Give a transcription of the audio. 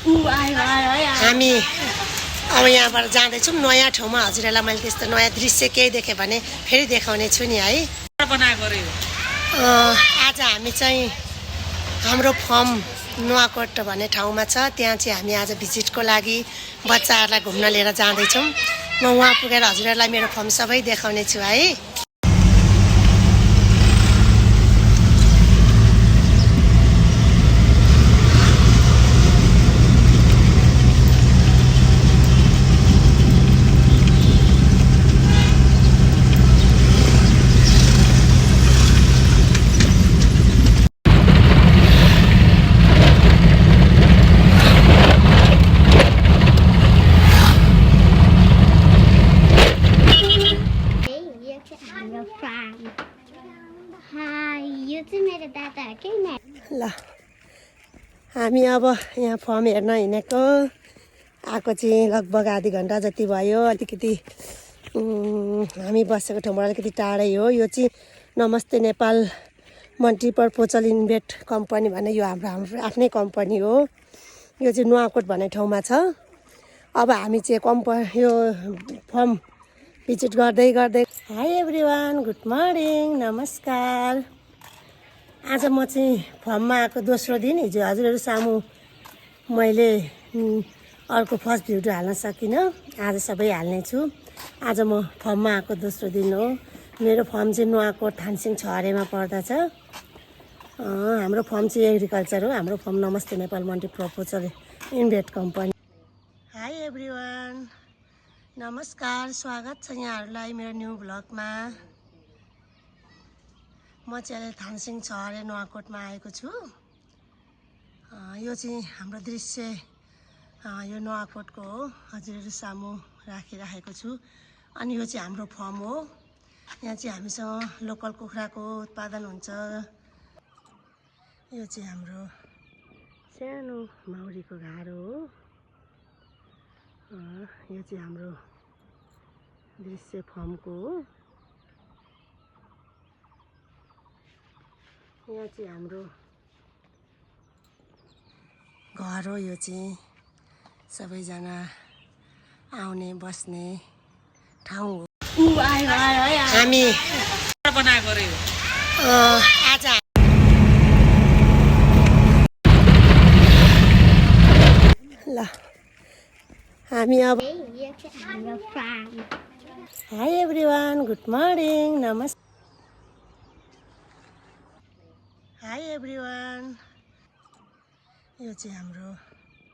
हामी अब यहाँबाट जाँदैछौँ नयाँ ठाउँमा। हजुरहरूलाई मैले त्यस्तो नयाँ दृश्य केही देखेँ भने फेरि देखाउने छु नि है। आज हामी चाहिँ हाम्रो फर्म नुवाकोट भन्ने ठाउँमा छ। त्यहाँ चाहिँ हामी आज भिजिटको लागि बच्चाहरूलाई घुम्न लिएर जाँदैछौँ। म वहाँ पुगेर हजुरहरूलाई मेरो फर्म सबै देखाउने छु है। ल हामी अब यहाँ फर्म हेर्न हिँडेको आएको चाहिँ लगभग आधी घन्टा जति भयो। अलिकति हामी बसेको ठाउँबाट अलिकति टाढै हो। यो चाहिँ नमस्ते नेपाल मल्टिपर्पजल इन्भेस्ट कम्पनी भन्ने यो हाम्रो आफ्नै कम्पनी हो। यो चाहिँ नुवाकोट भन्ने ठाउँमा छ। अब हामी चाहिँ यो फर्म भिजिट गर्दै गर्दै हाई एभ्रिवान, गुड मर्निङ, नमस्कार। आज म चाहिँ फर्ममा आएको दोस्रो दिन। हिजो हजुरहरू सामु मैले अर्को फर्स्ट भिडियो हाल्न सकिनँ, आज सबै हाल्नेछु। आज म फर्ममा आएको दोस्रो दिन हो। मेरो फर्म चाहिँ नुवाकोट थानसिङ छहरेमा पर्दछ। हाम्रो फर्म चाहिँ एग्रिकल्चर हो। हाम्रो firm Namaste Nepal multipurpose invest company. Hi everyone, नमस्कार, स्वागत छ यहाँहरूलाई मेरो न्यू भ्लगमा। म चाहिँ अहिले थानसिङ छहरे नुवाकोटमा आएको छु। यो चाहिँ हाम्रो दृश्य यो नुवाकोटको हो। हजुरहरू सामु राखिराखेको छु। अनि यो चाहिँ हाम्रो फर्म हो। यहाँ चाहिँ हामीसँग लोकल कुखुराको उत्पादन हुन्छ। यो चाहिँ हाम्रो सानो माउरीको घारो हो। यो चाहिँ हाम्रो दृश्य फर्मको हो। यहाँ चाहिँ हाम्रो घर हो। यो चाहिँ सबैजना आउने बस्ने ठाउँ हो। हामी आज ल हामी अब हाई एभ्रिवान, गुड मर्निङ, नमस्ते। हाई एभ्रिवान, यो चाहिँ हाम्रो